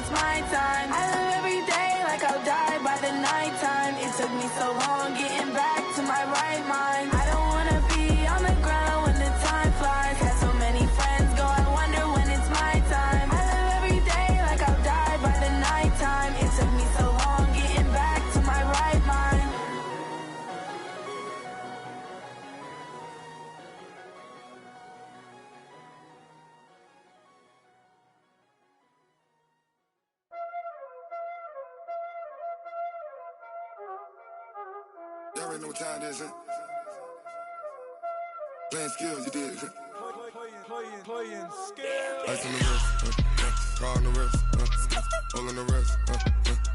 it's my time. I live every day like I'll die by the nighttime. It took me so long getting back to my right mind. I don't wanna be on the ground when the time flies. Had so many friends go, I wonder when it's my time. I live every day like I'll die by the nighttime. It took me so long getting back to my right mind. Y'all already know what time it is, huh? Playing skills, you did. Playing skills. Ice on the wrist, car on the wrist, hole in the wrist,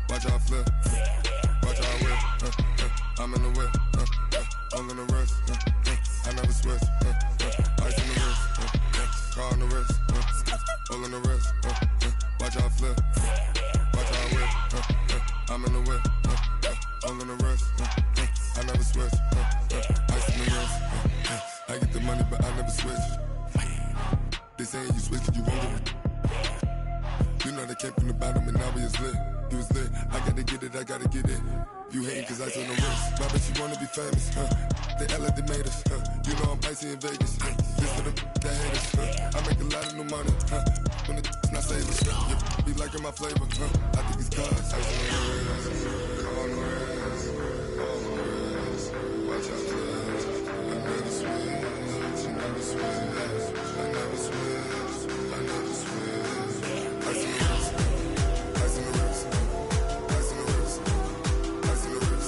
watch how I flip, watch how I whip, I'm in the whip, hole in the wrist, I never switch, ice on the wrist, car on the wrist, hole in the wrist, watch how I flip, watch how I whip, I'm in the whip, hole in the wrist, I never switch, ice on the wrist, I get the money but I never switch. They saying you switch and you won't get it. You know they came from the bottom and now we is lit. You was lit, I gotta get it, I gotta get it. You hating cause I on the wrist. My bitch, you wanna be famous, They act like they made us, You know I'm icy in Vegas, This for the that hate us, I make a lot of new money, When it's not savers, You be liking my flavor, I think it's cause ice on the wrist, on the wrist, on the wrist. Watch out, flash, I never switch, I never switch. I never switch, I never switch. Ice in the wrist, ice in the wrist, ice in the wrist, ice in the wrist, ice in the wrist,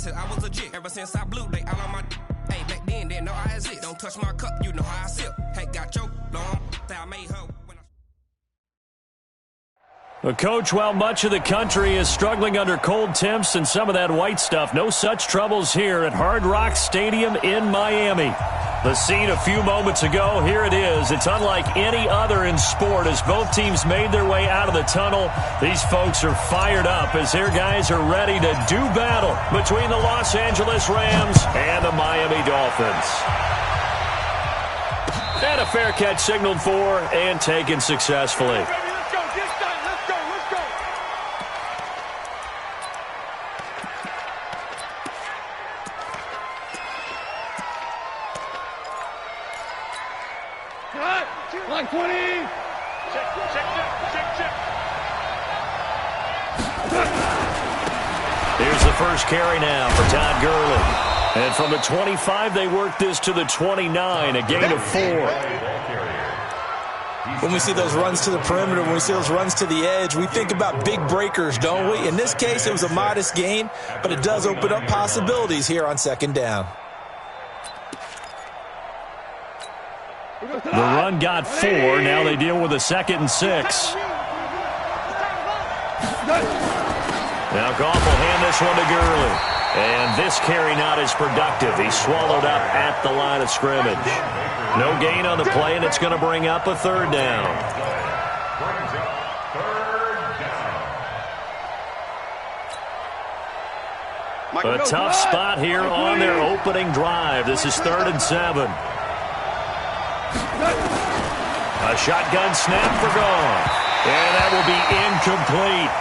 I was legit. Ever since I blew, they all on my. Hey, back then, didn't know I exist. Don't touch my cup, you know how I sip. Hey, got your long. I made her. Well, Coach, while much of the country is struggling under cold temps and some of that white stuff, no such troubles here at Hard Rock Stadium in Miami. The scene a few moments ago, here it is. It's unlike any other in sport as both teams made their way out of the tunnel. These folks are fired up as their guys are ready to do battle between the Los Angeles Rams and the Miami Dolphins. And a fair catch signaled for and taken successfully. Like 20. Check. Here's the first carry now for Todd Gurley. And from the 25, they work this to the 29, a gain of 4. When we see those runs to the perimeter, when we see those runs to the edge, we think about big breakers, don't we? In this case, it was a modest gain, but it does open up possibilities here on second down. The run got 4. Now they deal with a 2nd and 6. Now Goff will hand this one to Gurley. And this carry not as productive. He's swallowed up at the line of scrimmage. No gain on the play, and it's going to bring up a 3rd down. A tough spot here on their opening drive. This is 3rd and 7. A shotgun snap for Goff. And that will be incomplete.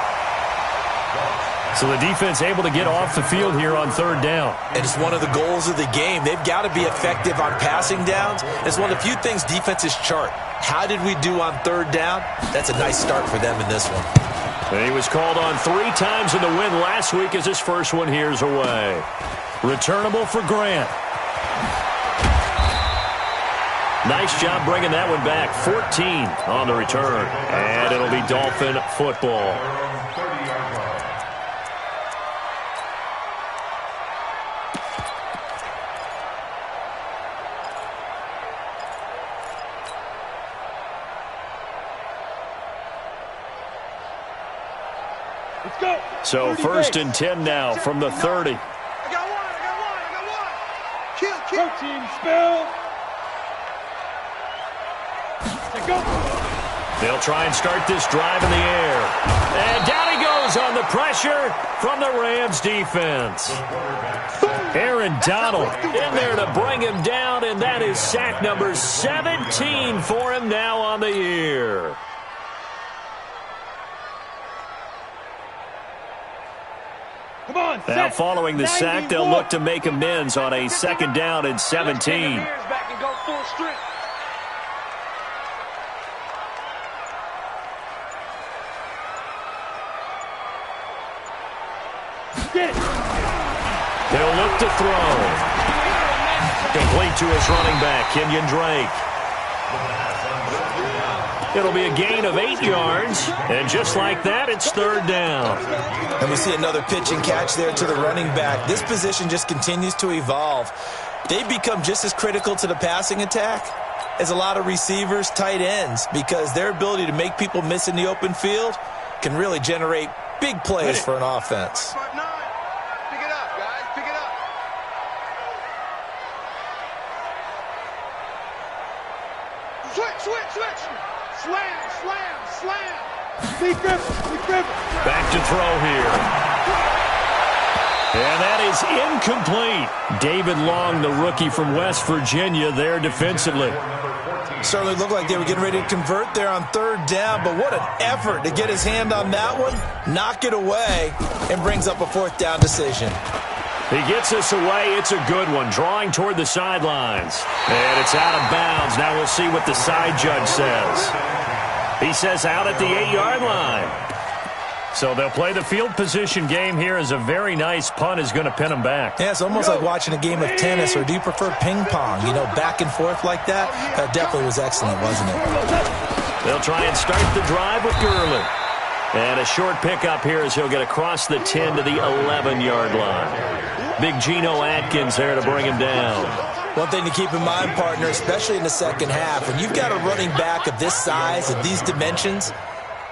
So the defense able to get off the field here on 3rd down. And it's one of the goals of the game. They've got to be effective on passing downs. It's one of the few things defenses chart. How did we do on 3rd down? That's a nice start for them in this one. And he was called on 3 times in the win last week as his first one here's away. Returnable for Grant. Nice job bringing that one back. 14 on the return. And it'll be Dolphin football. Let's go. So 1st and 10 now from the 30. I got one. Kill. Protein spill. To go. They'll try and start this drive in the air. And down he goes on the pressure from the Rams defense. Aaron Donald in there to bring him down, and that is sack number 17 for him now on the year. Come on, now following the sack, they'll look to make amends on a 2nd down and 17. Back and go full strength. Get it. They'll look to throw. Complete to his running back, Kenyon Drake. It'll be a gain of 8 yards, and just like that, it's 3rd down. And we see another pitch and catch there to the running back. This position just continues to evolve. They become just as critical to the passing attack as a lot of receivers, tight ends, because their ability to make people miss in the open field can really generate big plays for an offense. Pick it up, guys. Pick it up. Switch. Slam. Deep grip. Back to throw here. And that is incomplete. David Long, the rookie from West Virginia, there defensively. Certainly looked like they were getting ready to convert there on 3rd down, but what an effort to get his hand on that one, knock it away, and brings up a 4th down decision. He gets this away. It's a good one, drawing toward the sidelines. And it's out of bounds. Now we'll see what the side judge says. He says out at the 8-yard line. So they'll play the field position game here as a very nice punt is going to pin them back. Yeah, it's almost like watching a game of tennis, or do you prefer ping pong? You know, back and forth like that? That definitely was excellent, wasn't it? They'll try and start the drive with Gurley. And a short pickup here as he'll get across the 10 to the 11-yard line. Big Geno Atkins there to bring him down. One thing to keep in mind, partner, especially in the second half, when you've got a running back of this size, of these dimensions,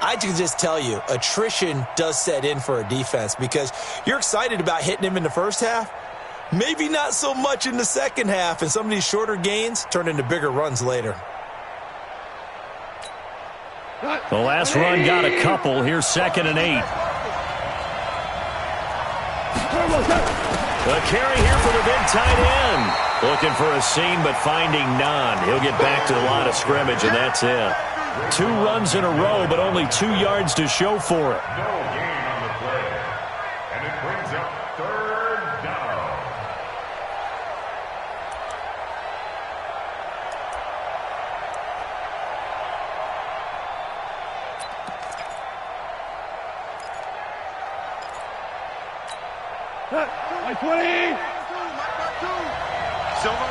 I can just tell you, attrition does set in for a defense because you're excited about hitting him in the first half. Maybe not so much in the second half, and some of these shorter gains turn into bigger runs later. The last run got a couple. Here's 2nd and 8. The carry here for the big tight end. Looking for a seam, but finding none. He'll get back to the line of scrimmage, and that's it. 2 runs in a row, but only 2 yards to show for it. No gain on the play. And it brings up 3rd down. Like 20. Silver.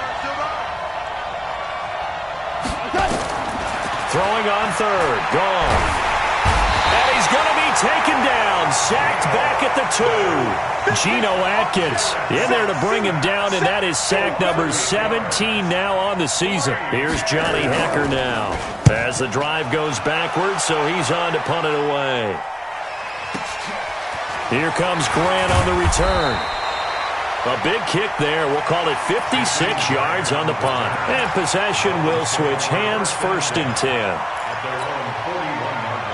Throwing on 3rd. Gone. And he's going to be taken down. Sacked back at the 2. Geno Atkins in there to bring him down, and that is sack number 17 now on the season. Here's Johnny Hecker now. As the drive goes backwards, so he's on to punt it away. Here comes Grant on the return. A big kick there. We'll call it 56 yards on the punt. And possession will switch hands, 1st and 10. At their own 41-yard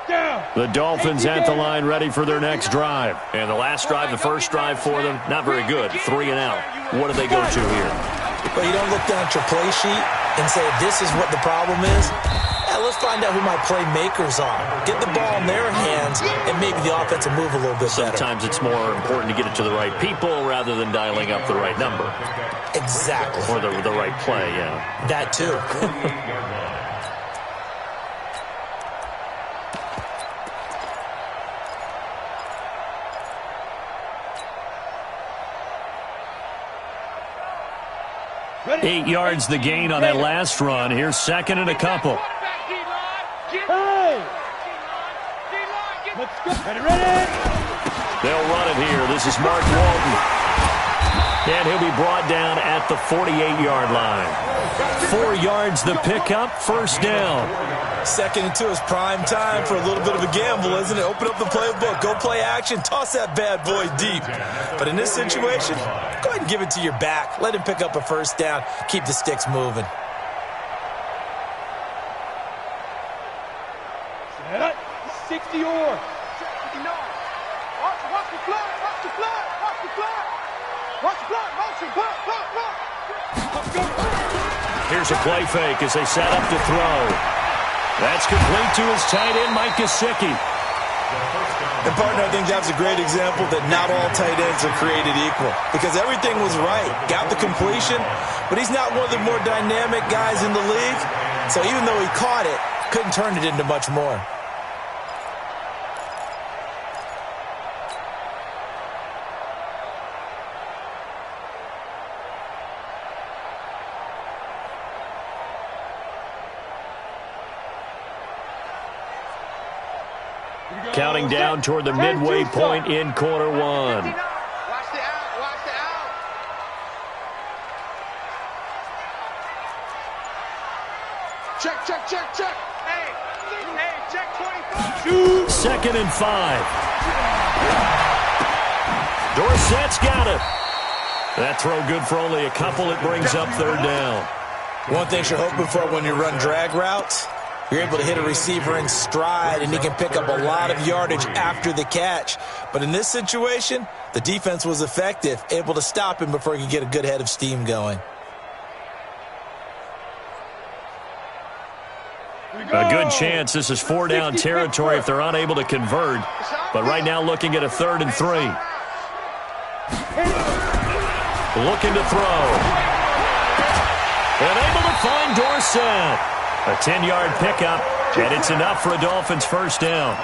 Down. The Dolphins at the line ready for their next drive. And the last drive, the first drive for them, not very good. 3 and out. What do they go to here? But you don't look down at your play sheet and say, this is what the problem is. Let's find out who my playmakers are. Get the ball in their hands, and maybe the offense will move a little bit better. Sometimes it's more important to get it to the right people rather than dialing up the right number. Exactly. Or the right play, yeah. That too. Ready. 8 yards the gain on that last run. Here's 2nd and a couple. Hey! Let's go. Ready. They'll run it here. This is Mark Walton. And he'll be brought down at the 48-yard line. 4 yards the pickup, first down. 2nd and 2 is prime time for a little bit of a gamble, isn't it? Open up the playbook, go play action, toss that bad boy deep. But in this situation, go ahead and give it to your back. Let him pick up a first down, keep the sticks moving. Set. 60 or. Watch the flood, watch the flood, watch the flood. Watch the flood, motion, blood. Here's a play fake as they set up to throw. That's complete to his tight end, Mike Gesicki. And, partner, I think that's a great example that not all tight ends are created equal because everything was right. Got the completion, but he's not one of the more dynamic guys in the league. So even though he caught it, couldn't turn it into much more. Counting down toward the midway point in quarter one. Watch the out, watch the out. Check, check, check, check. Hey, check 25. 2nd and 5. Dorsett's got it. That throw good for only a couple. It brings up 3rd down. One thing you're hoping for when you run drag routes, you're able to hit a receiver in stride, and he can pick up a lot of yardage after the catch. But in this situation, the defense was effective, able to stop him before he could get a good head of steam going. A good chance this is 4-down territory if they're unable to convert. But right now looking at a 3rd and 3. Looking to throw. And able to find Dorsett. A 10-yard pickup, and it's enough for a Dolphins first down.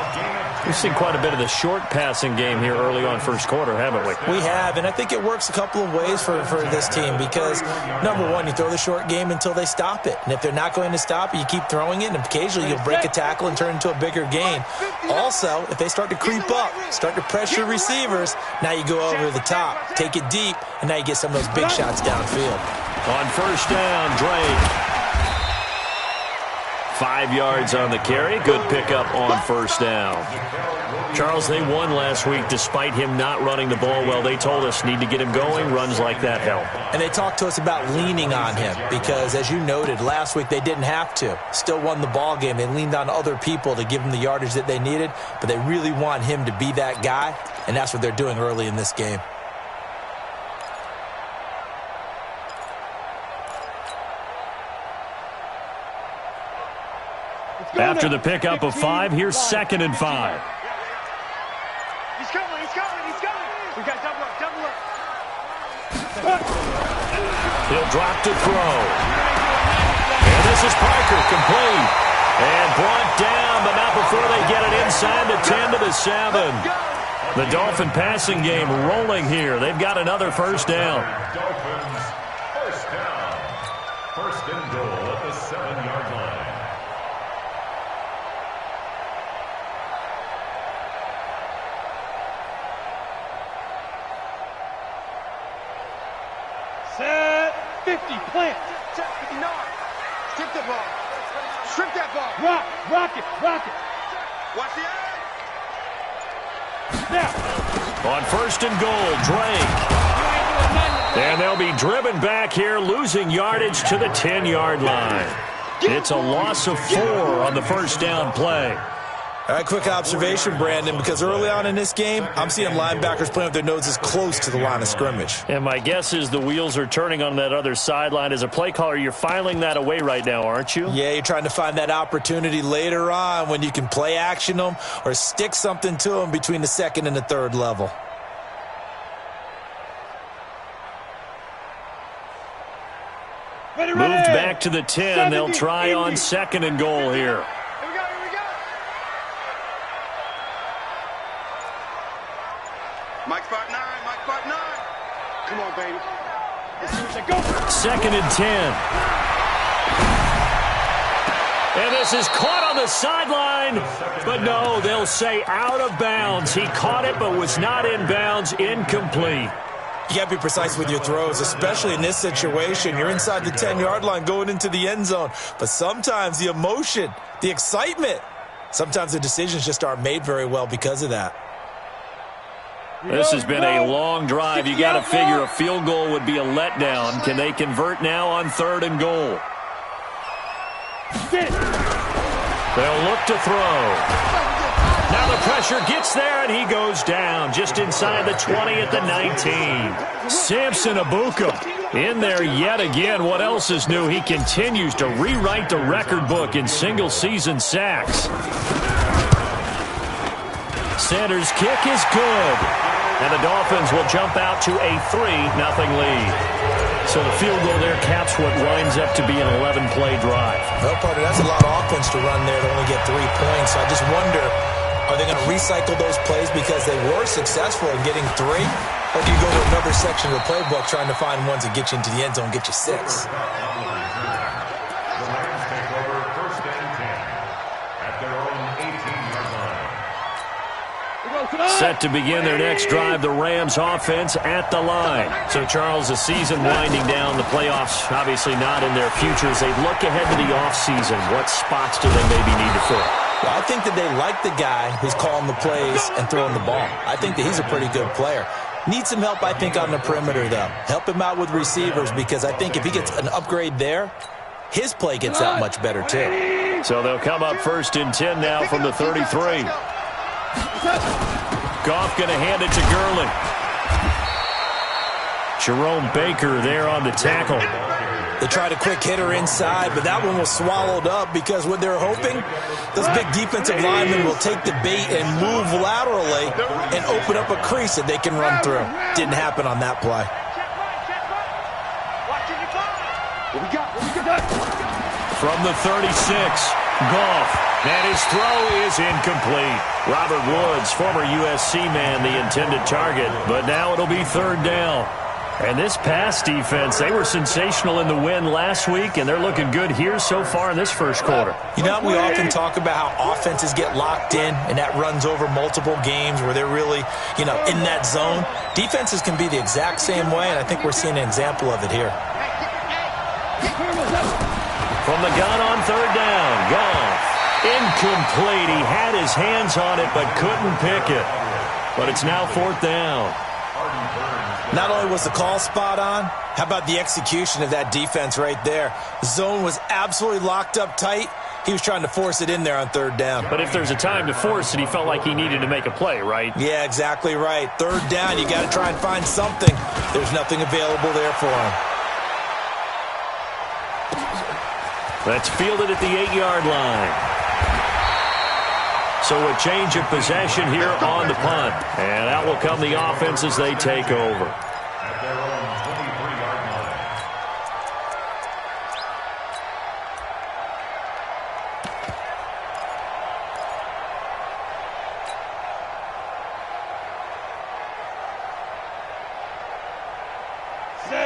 We've seen quite a bit of the short passing game here early on first quarter, haven't we? We have, and I think it works a couple of ways for this team because, number one, you throw the short game until they stop it. And if they're not going to stop it, you keep throwing it, and occasionally you'll break a tackle and turn it into a bigger gain. Also, if they start to creep up, start to pressure receivers, now you go over the top, take it deep, and now you get some of those big shots downfield. On first down, Drake. 5 yards on the carry. Good pickup on first down. Charles, they won last week despite him not running the ball well. They told us need to get him going. Runs like that help. And they talked to us about leaning on him because, as you noted, last week they didn't have to. Still won the ball game. They leaned on other people to give them the yardage that they needed, but they really want him to be that guy, and that's what they're doing early in this game. After the pickup of 5, here's 2nd and 5. He's coming, he's coming, he's coming. We got double up, double up. He'll drop to throw. And this is Parker, complete. And brought down, but not before they get it inside the 10 to the 7. The Dolphin passing game rolling here. They've got another first down. Dolphins, first down. First and goal at the 7-yard line. Set. 50. Plant. Check 59. Strip that ball. Strip that ball. Rock it. Watch the eye. Now. On first and goal, Drake. And they'll be driven back here, losing yardage to the 10-yard line. It's a loss of 4 on the first down play. All right, quick observation, Brandon, because early on in this game, I'm seeing linebackers playing with their noses close to the line of scrimmage. And my guess is the wheels are turning on that other sideline. As a play caller, you're filing that away right now, aren't you? Yeah, you're trying to find that opportunity later on when you can play action them or stick something to them between the 2nd and the 3rd level. Moved back to the 10. They'll try on 2nd and goal here. Mike Spot 9, Mike Spot 9. Come on, baby. Let's see what they go. 2nd and 10. And this is caught on the sideline. But no, they'll say out of bounds. He caught it but was not in bounds. Incomplete. You got to be precise with your throws, especially in this situation. You're inside the 10-yard line going into the end zone. But sometimes the emotion, the excitement, sometimes the decisions just aren't made very well because of that. This has been a long drive. You got to figure a field goal would be a letdown. Can they convert now on 3rd and goal? They'll look to throw. Now the pressure gets there, and he goes down just inside the 20 at the 19. Samson Abuka in there yet again. What else is new? He continues to rewrite the record book in single-season sacks. Sanders' kick is good. And the Dolphins will jump out to a 3-0 lead. So the field goal there caps what winds up to be an 11-play drive. Well, partner, that's a lot of offense to run there to only get 3 points. So I just wonder, are they going to recycle those plays because they were successful in getting 3? Or do you go to another section of the playbook trying to find ones that get you into the end zone and get you 6? The Rams take over 1st and 10 at their own 18-yard line. Set to begin their next drive, the Rams offense at the line. So, Charles, the season winding down, the playoffs obviously not in their futures. They look ahead to the offseason. What spots do they maybe need to fill? Well, I think that they like the guy who's calling the plays and throwing the ball. I think that he's a pretty good player. Needs some help, I think, on the perimeter, though. Help him out with receivers because I think if he gets an upgrade there, his play gets that much better, too. So they'll come up 1st and 10 now from the 33. Goff going to hand it to Gurley. Jerome Baker there on the tackle. They tried a quick hitter inside, but that one was swallowed up because what they're hoping, those big defensive linemen will take the bait and move laterally and open up a crease that they can run through. Didn't happen on that play. From the 36, Goff. And his throw is incomplete. Robert Woods, former USC man, the intended target. But now it'll be 3rd down. And this pass defense, they were sensational in the win last week, and they're looking good here so far in this first quarter. You know, we often talk about how offenses get locked in, and that runs over multiple games where they're really, in that zone. Defenses can be the exact same way, and I think we're seeing an example of it here. From the gun on 3rd down, Goff. Incomplete. He had his hands on it but couldn't pick it. But it's now 4th down. Not only was the call spot on, how about the execution of that defense right there? The zone was absolutely locked up tight. He was trying to force it in there on 3rd down. But if there's a time to force it, he felt like he needed to make a play, right? Yeah, exactly right. 3rd down, you got to try and find something. There's nothing available there for him. That's fielded at the 8-yard line. So a change of possession here on the punt. And out will come the offense as they take over. At their own 23-yard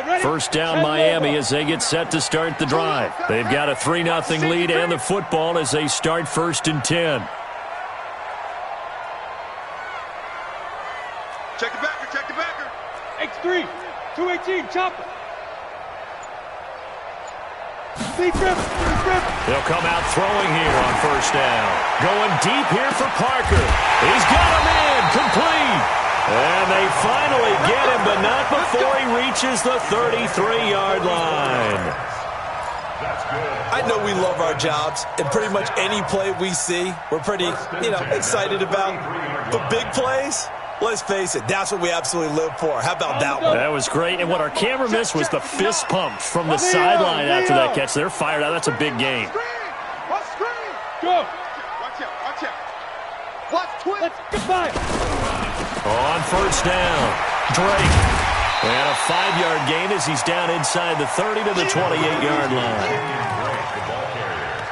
line. First down Miami as they get set to start the drive. They've got a 3-0 lead and the football as they start 1st and 10. Check the backer, check the backer. X3, 218, chopper. They'll come out throwing here on 1st down. Going deep here for Parker. He's got him in, complete. And they finally get him, but not before he reaches the 33-yard line. That's good. I know we love our jobs, and pretty much any play we see, we're pretty, excited about. But big plays, let's face it, that's what we absolutely live for. How about that one? That was great, and what our camera missed was the fist pump from the sideline after that catch. They're fired out. That's a big game. Watch screen. Go. Watch out, watch out. Watch twist. Let's get by. On 1st down, Drake. And a 5-yard gain as he's down inside the 30 to the 28-yard line. Drake, the ball carrier.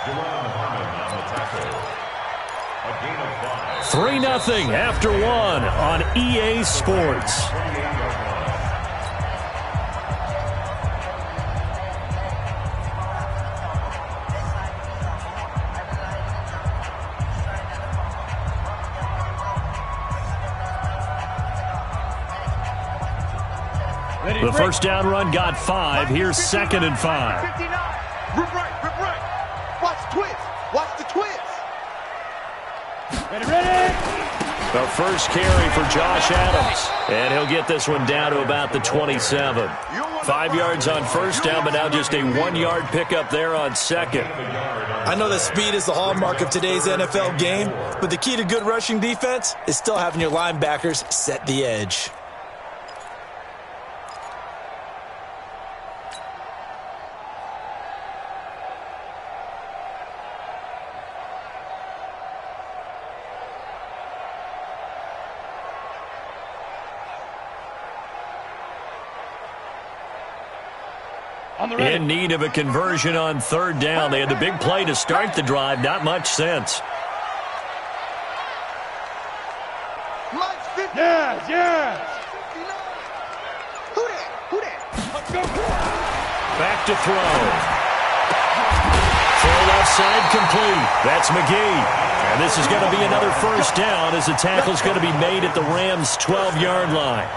Dewan Harmon on the tackle. A gain of 5. 3-0 after 1 on EA Sports. 28-yard line. The first down run got 5. Here's 2nd and 5. 59. Rip right. Watch the twist. Watch the twist. Ready. The first carry for Josh Adams. And he'll get this one down to about the 27. 5 yards on first down, but now just a 1-yard pickup there on second. I know that speed is the hallmark of today's NFL game, but the key to good rushing defense is still having your linebackers set the edge. In need of a conversion on third down. They had the big play to start the drive. Not much sense. Yes. Who that? Let's go. Back to throw. Full left side complete. That's McGee. And this is going to be another first down as the tackle's going to be made at the Rams' 12-yard line.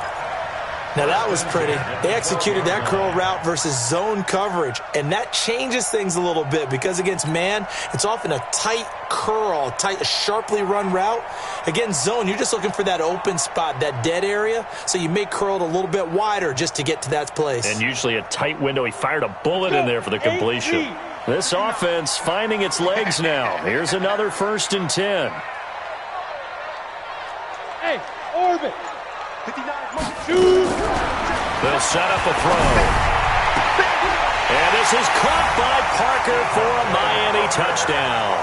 Now that was pretty. They executed that curl route versus zone coverage, and that changes things a little bit because against man, it's often a tight curl, sharply run route. Against zone, you're just looking for that open spot, that dead area, so you may curl it a little bit wider just to get to that place. And usually a tight window. He fired a bullet in there for the completion. This offense finding its legs now. Here's another 1st and 10. Hey, orbit. 59. They'll set up a throw. And this is caught by Parker for a Miami touchdown.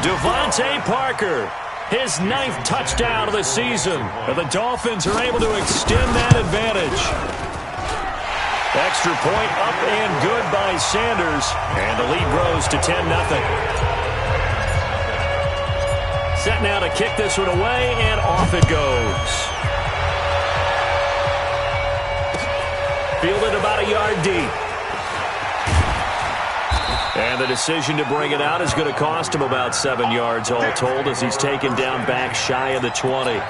Devontae Parker, his 9th touchdown of the season. And the Dolphins are able to extend that advantage. Extra point up and good by Sanders. And the lead grows to 10-0. Set now to kick this one away, and off it goes. Fielded about a yard deep. And the decision to bring it out is going to cost him about 7 yards all told as he's taken down back shy of the 20.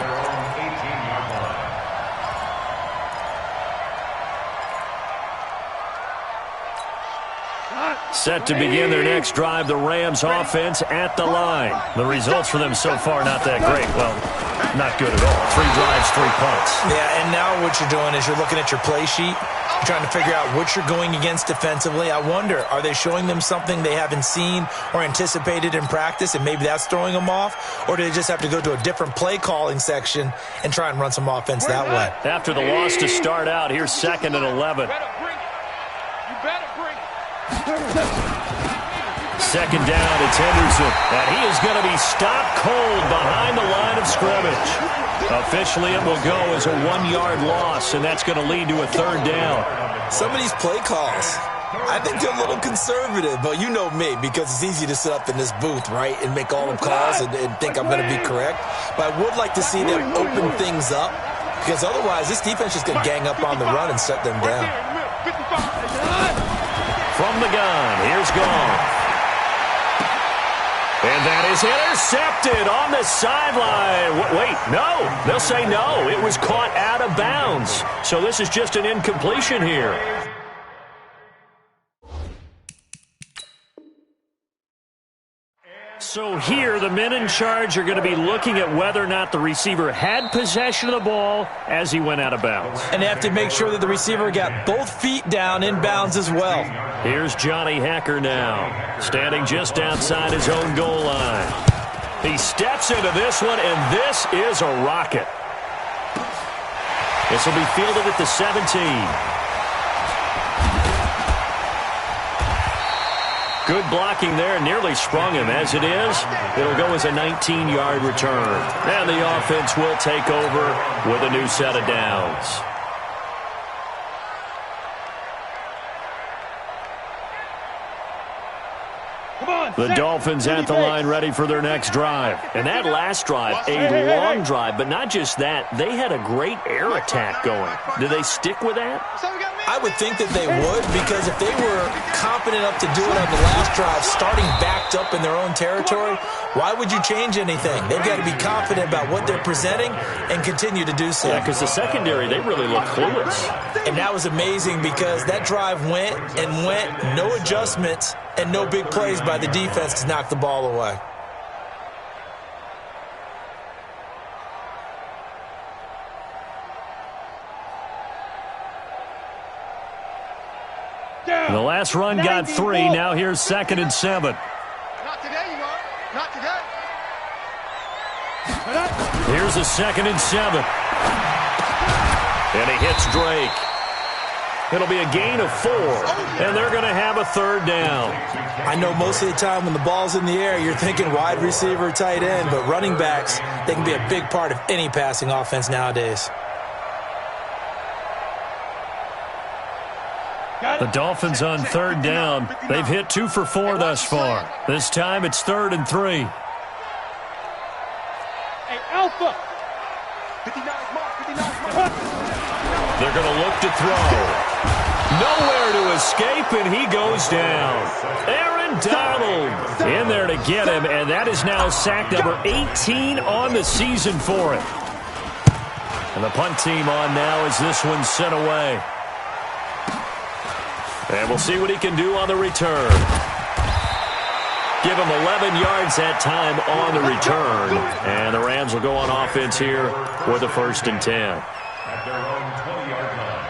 Set to begin their next drive, the Rams offense at the line. The results for them so far not that great. Well, not good at all. 3 drives, 3 punts. Yeah, and now what you're doing is you're looking at your play sheet. You're trying to figure out what you're going against defensively. I wonder, are they showing them something they haven't seen or anticipated in practice, and maybe that's throwing them off? Or do they just have to go to a different play calling section and try and run some offense that way? After the loss to start out, here's 2nd and 11. You better bring it. 2nd down, it's Henderson. And he is going to be stopped cold behind the line of scrimmage. Officially, it will go as a 1-yard loss, and that's going to lead to a 3rd down. Some of these play calls, I think they're a little conservative, but you know me, because it's easy to sit up in this booth, right, and make all the calls and think I'm going to be correct. But I would like to see them open things up, because otherwise this defense is going to gang up on the run and shut them down. From the gun, here's Goff. And that is intercepted on the sideline. Wait, no. They'll say no. It was caught out of bounds. So this is just an incompletion here. So here, the men in charge are going to be looking at whether or not the receiver had possession of the ball as he went out of bounds. And they have to make sure that the receiver got both feet down in bounds as well. Here's Johnny Hacker now, standing just outside his own goal line. He steps into this one, and this is a rocket. This will be fielded at the 17. Good blocking there, nearly sprung him. As it is, it'll go as a 19-yard return. And the offense will take over with a new set of downs. The Dolphins at the line ready for their next drive. And that last drive, a long drive, but not just that. They had a great air attack going. Do they stick with that? I would think that they would, because if they were confident enough to do it on the last drive, starting backed up in their own territory, why would you change anything? They've got to be confident about what they're presenting and continue to do so. Yeah, because the secondary, they really look clueless. And that was amazing because that drive went and went, no adjustments and no big plays by the defense to knock the ball away. The last run got 3. Now here's 2nd and 7. Not today, you are. Not today. Here's a 2nd and 7. And he hits Drake. It'll be a gain of 4, and they're going to have a 3rd down. I know most of the time when the ball's in the air, you're thinking wide receiver, tight end, but running backs, they can be a big part of any passing offense nowadays. The Dolphins on 3rd down. They've hit 2 for 4 thus far. This time it's 3rd and 3. Hey, Alpha. 59 mark. They're going to look to throw. Nowhere to escape, and he goes down. Aaron Donald in there to get him, and that is now sack number 18 on the season for him. And the punt team on now as this one's sent away. And we'll see what he can do on the return. Give him 11 yards that time on the return. And the Rams will go on offense here with a 1st and 10. At their own 20-yard line.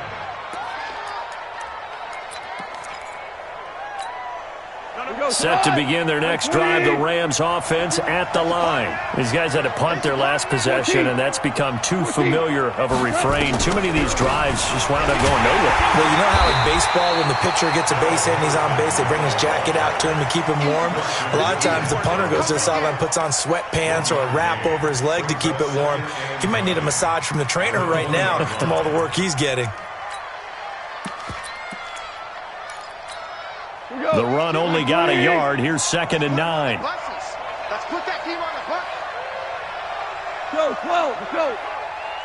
Set to begin their next drive, the Rams offense at the line. These guys had to punt their last possession, and that's become too familiar of a refrain. Too many of these drives just wound up going nowhere. Well, you know how in baseball, when the pitcher gets a base hit and he's on base, they bring his jacket out to him to keep him warm? A lot of times the punter goes to the sideline, puts on sweatpants or a wrap over his leg to keep it warm. He might need a massage from the trainer right now from all the work he's getting. The run only got a yard. Here's 2nd and 9. Let's put that team on the bus. Go, 12, go.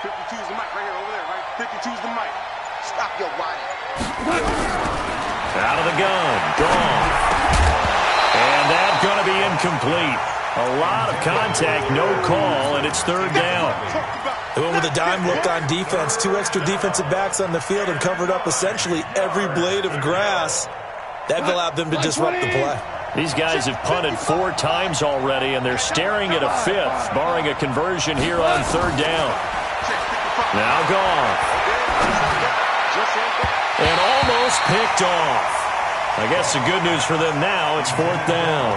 52's the mic right here, over there, right? 52's the mic. Stop your whining. Out of the gun. Gone. And that's going to be incomplete. A lot of contact, no call, and it's 3rd down. They went with a dime look on defense. 2 extra defensive backs on the field and covered up essentially every blade of grass. That allowed them to disrupt the play. These guys have punted 4 times already, and they're staring at a 5th, barring a conversion here on 3rd down. Now gone. And almost picked off. I guess the good news for them now, it's 4th down.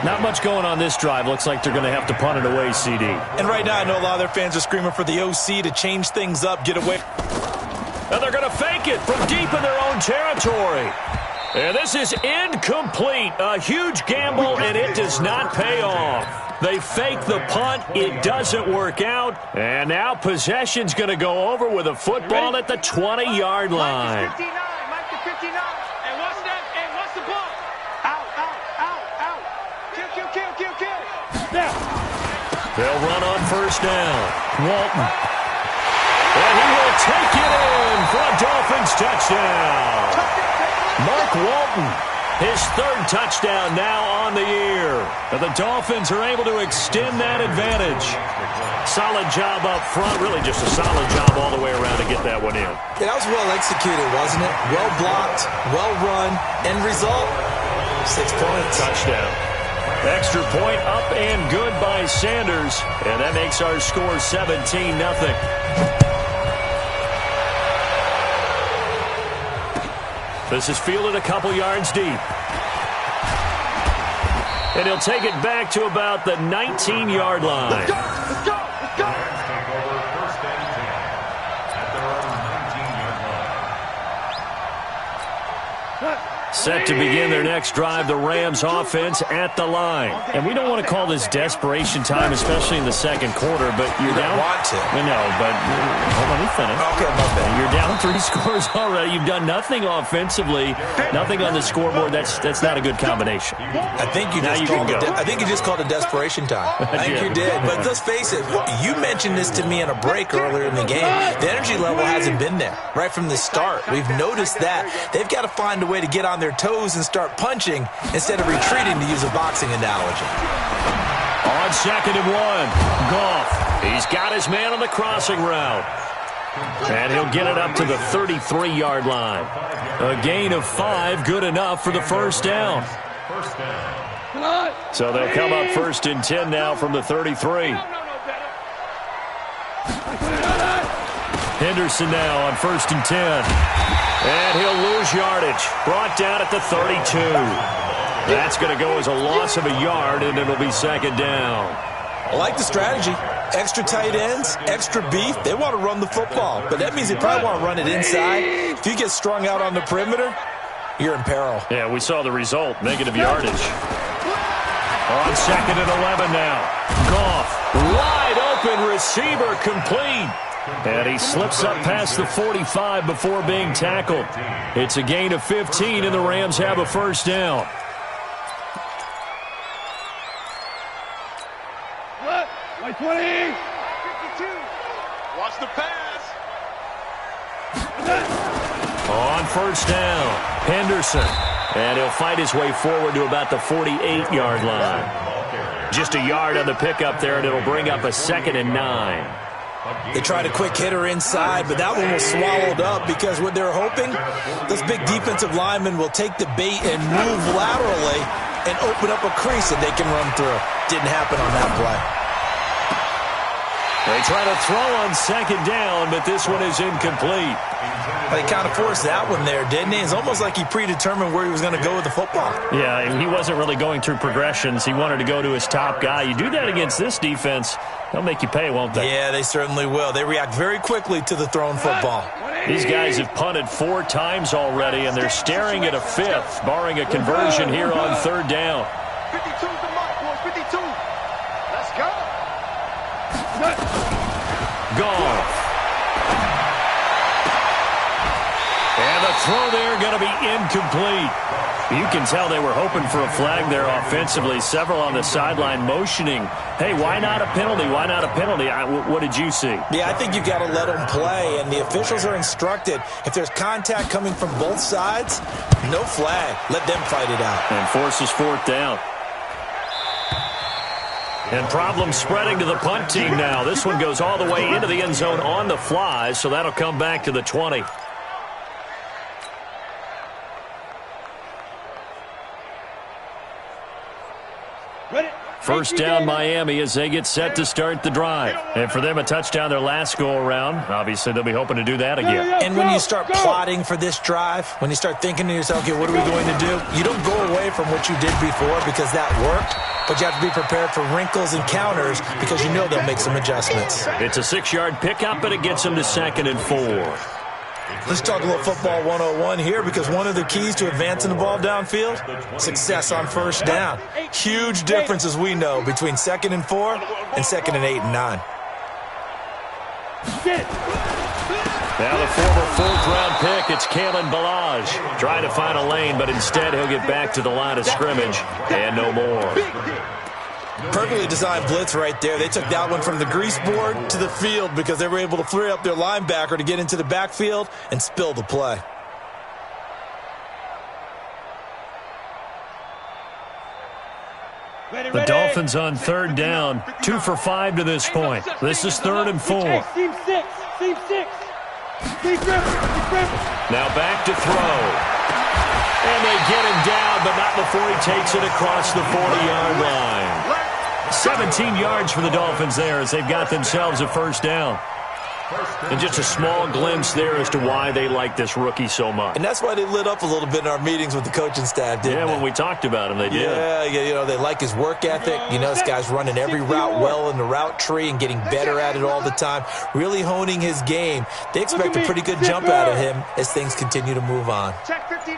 Not much going on this drive. Looks like they're going to have to punt it away, CD. And right now, I know a lot of their fans are screaming for the OC to change things up, get away. And they're going to fake it from deep in their own territory. And this is incomplete. A huge gamble, and it does not pay off. They fake the punt. It doesn't work out. And now possession's going to go over with a football at the 20-yard line. Mike to 59. Mike to 59. And what's that? And what's the ball? Out. Kill. Now. They'll run on 1st down. Walton. And he will take it in for a Dolphins touchdown. Mark Walton, his 3rd touchdown now on the year. And the Dolphins are able to extend that advantage. Solid job up front, really just a solid job all the way around to get that one in. Yeah, that was well executed, wasn't it? Well blocked, well run, end result, 6 points. Touchdown. Extra point up and good by Sanders. And that makes our score 17-0. This is fielded a couple yards deep. And he'll take it back to about the 19-yard line. Let's go. Take over 1st and 10 at their own 19-yard line. Set to begin their next drive, the Rams offense at the line. And we don't want to call this desperation time, especially in the second quarter, but you're down. Want to. I know, but let me finish. Okay, my bad. You're down 3 scores already. You've done nothing offensively, nothing on the scoreboard. That's not a good combination. I think you just called it desperation time. I think you did. But let's face it, you mentioned this to me in a break earlier in the game. The energy level hasn't been there right from the start. We've noticed that. They've got to find a way to get on their toes and start punching instead of retreating, to use a boxing analogy. On 2nd and 1, Goff. He's got his man on the crossing route. And he'll get it up to the 33-yard line. A gain of 5, good enough for the first down. So they'll come up 1st and 10 now from the 33. Henderson now on 1st and 10. And he'll lose yardage. Brought down at the 32. That's going to go as a loss of a yard, and it'll be 2nd down. I like the strategy. Extra tight ends, extra beef. They want to run the football, but that means they probably want to run it inside. If you get strung out on the perimeter, you're in peril. Yeah, we saw the result, negative yardage. On 2nd and 11 now. Goff, wide open receiver, complete. And he slips up past the 45 before being tackled. It's a gain of 15, and the Rams have a first down. White 20. 52. Watch the pass. On first down, Henderson. And he'll fight his way forward to about the 48-yard line. Just a yard on the pickup there, and it'll bring up a 2nd and 9. They tried a quick hitter inside, but that one was swallowed up because what they're hoping, those big defensive linemen will take the bait and move laterally and open up a crease that they can run through. Didn't happen on that play. They try to throw on 2nd down, but this one is incomplete. They kind of forced that one there, didn't he? It's almost like he predetermined where he was going to go with the football. Yeah, he wasn't really going through progressions. He wanted to go to his top guy. You do that against this defense, they'll make you pay, won't they? Yeah, they certainly will. They react very quickly to the thrown football. These guys have punted 4 times already, and they're staring at a 5th, barring a conversion here on 3rd down. 52's the mark, boys. 52. Let's go. Goff. And the throw there going to be incomplete. You can tell they were hoping for a flag there offensively. Several on the sideline motioning, hey, why not a penalty? Why not a penalty? What did you see? Yeah, I think you've got to let them play, and the officials are instructed, if there's contact coming from both sides, no flag. Let them fight it out. And forces 4th down. And problems spreading to the punt team now. This one goes all the way into the end zone on the fly, so that'll come back to the 20. First down Miami as they get set to start the drive. And for them, a touchdown their last go-around. Obviously, they'll be hoping to do that again. And when you start plotting for this drive, when you start thinking to yourself, okay, what are we going to do? You don't go away from what you did before because that worked, but you have to be prepared for wrinkles and counters because you know they'll make some adjustments. It's a 6-yard pickup, and it gets them to 2nd and 4. Let's talk a little football 101 here because one of the keys to advancing the ball downfield, success on first down. Huge difference, as we know, between 2nd and 4 and 2nd and 8 and 9. Now the former 4th-round pick, it's Kalen Ballage. Trying to find a lane, but instead he'll get back to the line of scrimmage and no more. Perfectly designed blitz right there. They took that one from the grease board to the field because they were able to free up their linebacker to get into the backfield and spill the play. The Dolphins on 3rd down, 2 for 5 to this point. This is 3rd and 4. Team 6. Team 6. Now back to throw. And they get him down, but not before he takes it across the 40-yard line. 17 yards for the Dolphins there as they've got themselves a first down. And just a small glimpse there as to why they like this rookie so much. And that's why they lit up a little bit in our meetings with the coaching staff, didn't they? When we talked about him, they did. Yeah, you know, they like his work ethic. You know, this guy's running every route well in the route tree and getting better at it all the time, really honing his game. They expect a pretty good jump out of him as things continue to move on. Check 59.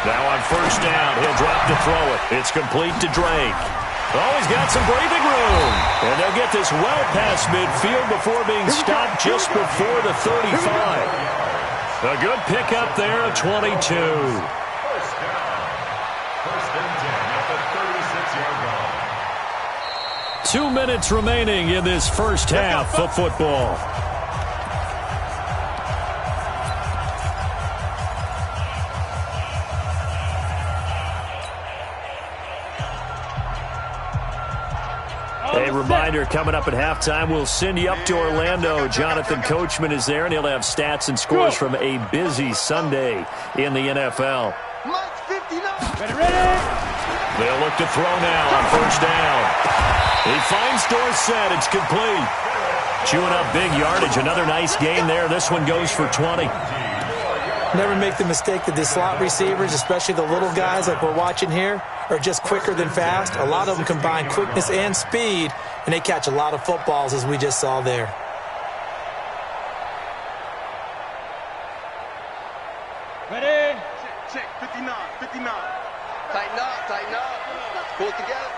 Now on first down, he'll drop to throw it. It's complete to Drake. Oh, he's got some breathing room. And they'll get this well past midfield before being stopped just before the 35. A good pickup there of 22. First down. First and 10 at the 36-yard line. 2 minutes remaining in this first half of football. A reminder, coming up at halftime, we'll send you up to Orlando. Jonathan Coachman is there, and he'll have stats and scores from a busy Sunday in the NFL. They'll look to throw now on first down. He finds Dorsett. It's complete. Chewing up big yardage. Another nice gain there. This one goes for 20. Never make the mistake that the slot receivers, especially the little guys like we're watching here, are just quicker than fast. A lot of them combine quickness and speed, and they catch a lot of footballs, as we just saw there. Ready? Check 59. Tighten up. Pull it together.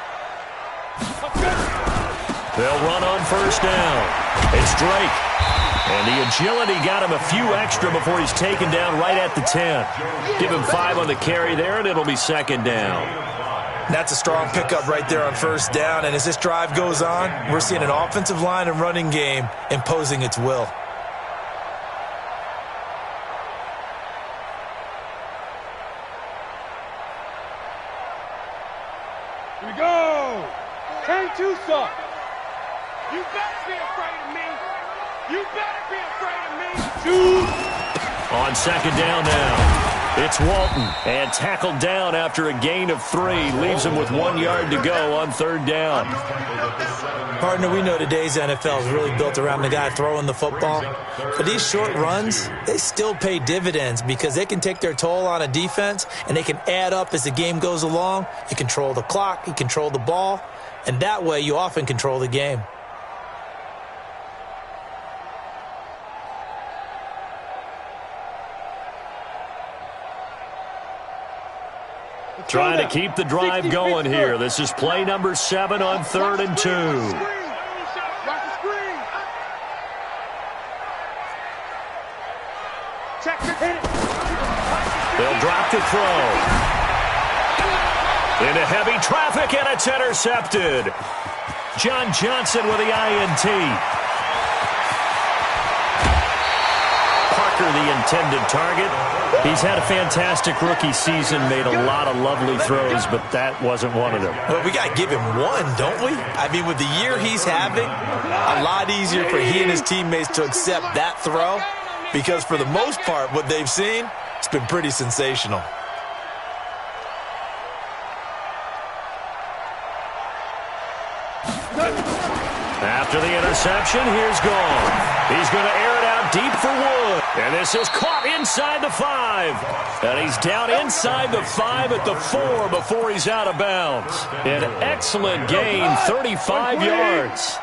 They'll run on first down. It's Drake. And the agility got him a few extra before he's taken down right at the 10. Give him 5 on the carry there, and it'll be second down. That's a strong pickup right there on first down. And as this drive goes on, we're seeing an offensive line and running game imposing its will. Here we go. 10-2 suck. You better be afraid of me. You better be afraid of me. Shoot. On second down now. It's Walton, and tackled down after a gain of 3. Leaves him with 1 yard to go on third down. Partner, we know today's NFL is really built around the guy throwing the football. But these short runs, they still pay dividends because they can take their toll on a defense, and they can add up as the game goes along. You control the clock, you control the ball, and that way you often control the game. Trying to keep the drive going here. This is play number 7 on 3rd and 2. They'll drop to throw. Into heavy traffic, and it's intercepted. John Johnson with the INT. Parker, the intended target. He's had a fantastic rookie season, made a lot of lovely throws, but that wasn't one of them. Well, we got to give him one, don't we? I mean, with the year he's having, a lot easier for he and his teammates to accept that throw because for the most part, what they've seen, it's been pretty sensational. After the interception, here's Gone. He's going to air it out deep for Wood. And this is caught inside the 5. And he's down inside the 5 at the 4 before he's out of bounds. An excellent gain, 35 yards.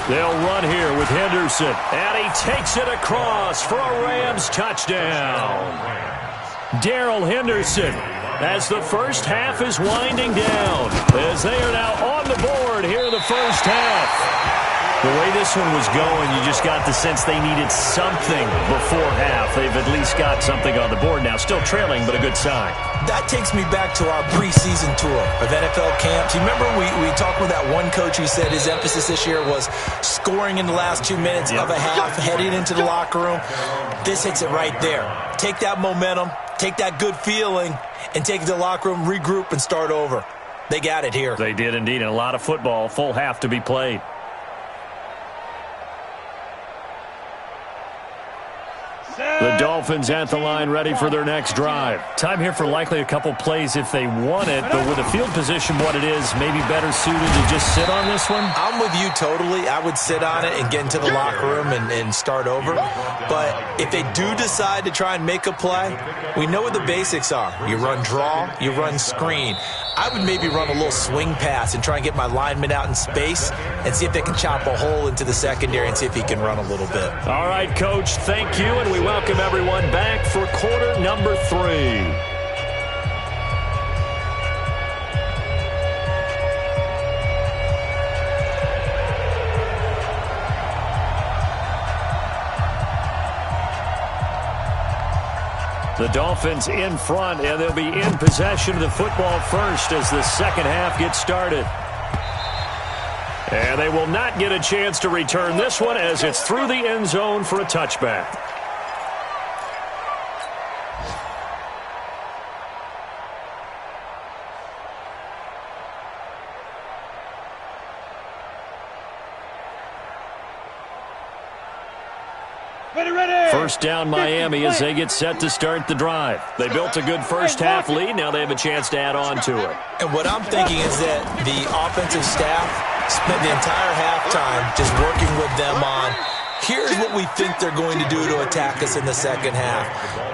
They'll run here with Henderson. And he takes it across for a Rams touchdown. Darrell Henderson, as the first half is winding down, as they are now on the board here in the first half. The way this one was going, you just got the sense they needed something before half. They've at least got something on the board now. Still trailing, but a good sign. That takes me back to our preseason tour of NFL camps. You remember we talked with that one coach who said his emphasis this year was scoring in the last 2 minutes of a half, heading into the locker room. This hits it right there. Take that momentum, take that good feeling, and take it to the locker room, regroup, and start over. They got it here. They did indeed, and a lot of football, full half to be played. The Dolphins at the line, ready for their next drive. Time here for likely a couple plays if they want it, but with the field position what it is, maybe better suited to just sit on this one? I'm with you totally. I would sit on it and get into the locker room and start over. But if they do decide to try and make a play, we know what the basics are. You run draw, you run screen. I would maybe run a little swing pass and try and get my lineman out in space and see if they can chop a hole into the secondary and see if he can run a little bit. All right, Coach, thank you, and we welcome everyone back for quarter number 3. The Dolphins in front, and they'll be in possession of the football first as the second half gets started. And they will not get a chance to return this one as it's through the end zone for a touchback. First down Miami as they get set to start the drive. They built a good first half lead. Now they have a chance to add on to it. And what I'm thinking is that the offensive staff spent the entire halftime just working with them on, here's what we think they're going to do to attack us in the second half.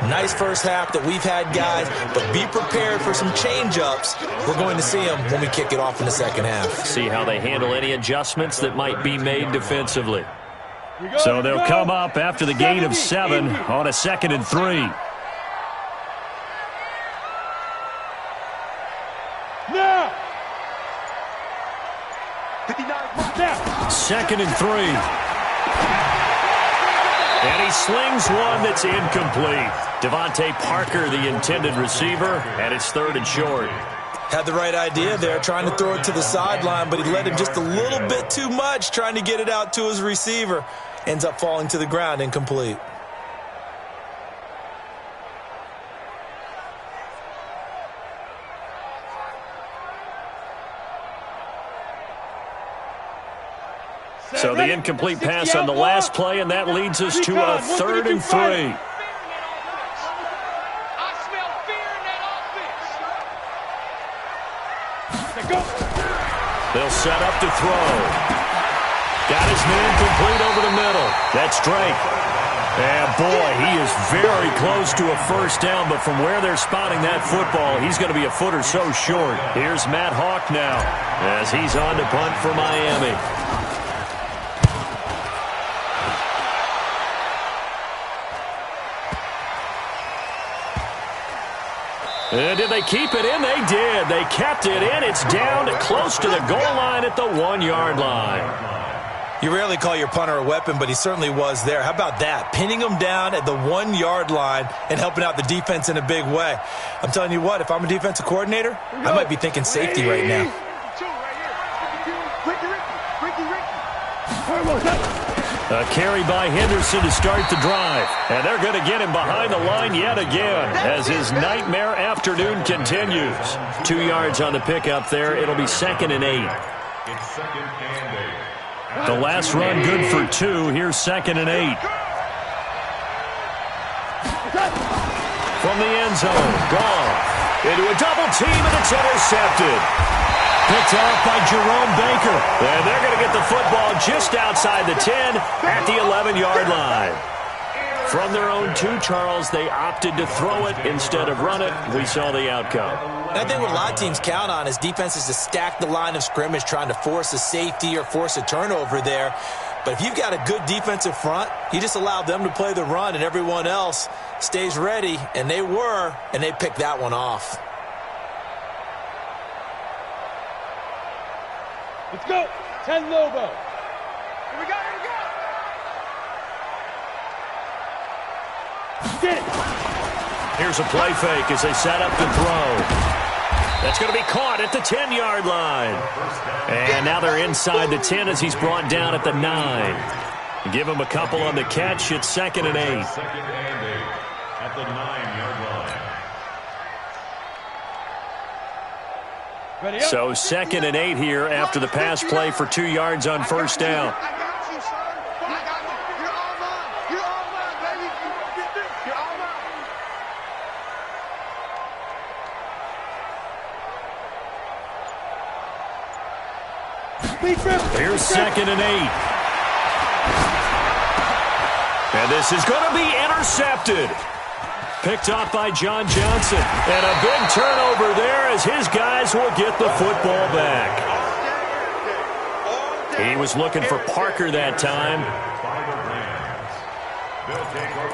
Nice first half that we've had, guys, but be prepared for some change-ups. We're going to see them when we kick it off in the second half. See how they handle any adjustments that might be made defensively. So they'll come up after the gain of 7 on a 2nd and 3. Now. 2nd and 3. And he slings one that's incomplete. Devontae Parker, the intended receiver, and it's 3rd and short. Had the right idea there, trying to throw it to the sideline, but he led him just a little bit too much, trying to get it out to his receiver. Ends up falling to the ground, incomplete. So the incomplete pass on the last play, and that leads us to a 3rd and 3. They'll set up to throw. Got his man complete over the middle. That's Drake. And boy, he is very close to a first down, but from where they're spotting that football, he's going to be a foot or so short. Here's Matt Hawk now as he's on to punt for Miami. And did they keep it in? They did. They kept it in. It's down close to the goal line at the 1-yard line. You rarely call your punter a weapon, but he certainly was there. How about that? Pinning him down at the 1-yard line and helping out the defense in a big way. I'm telling you what, if I'm a defensive coordinator, I might be thinking safety right now. A carry by Henderson to start the drive. And they're going to get him behind the line yet again as his nightmare afternoon continues. 2 yards on the pickup there. It'll be 2nd and 8. It's 2nd and 8. The last run good for 2. Here's 2nd and 8. From the end zone, Goff into a double team, and it's intercepted. Picked off by Jerome Baker. And they're going to get the football just outside the 10 at the 11-yard line. From their own 2, Charles, they opted to throw it instead of run it. We saw the outcome. And I think what a lot of teams count on is defenses to stack the line of scrimmage, trying to force a safety or force a turnover there. But if you've got a good defensive front, you just allow them to play the run and everyone else stays ready. And they were, and they picked that one off. Let's go. 10 logo. Here we go. Here we go. Get it. Here's a play fake as they set up to throw. That's going to be caught at the 10-yard line. And now they're inside the 10 as he's brought down at the 9. Give him a couple on the catch. It's 2nd and 8. 2nd and 8 at the 9-yard line. So 2nd and 8 here after the pass play for 2 yards on first down. Here's 2nd and 8. And this is going to be intercepted. Picked off by John Johnson. And a big turnover there as his guys will get the football back. He was looking for Parker that time. They'll take over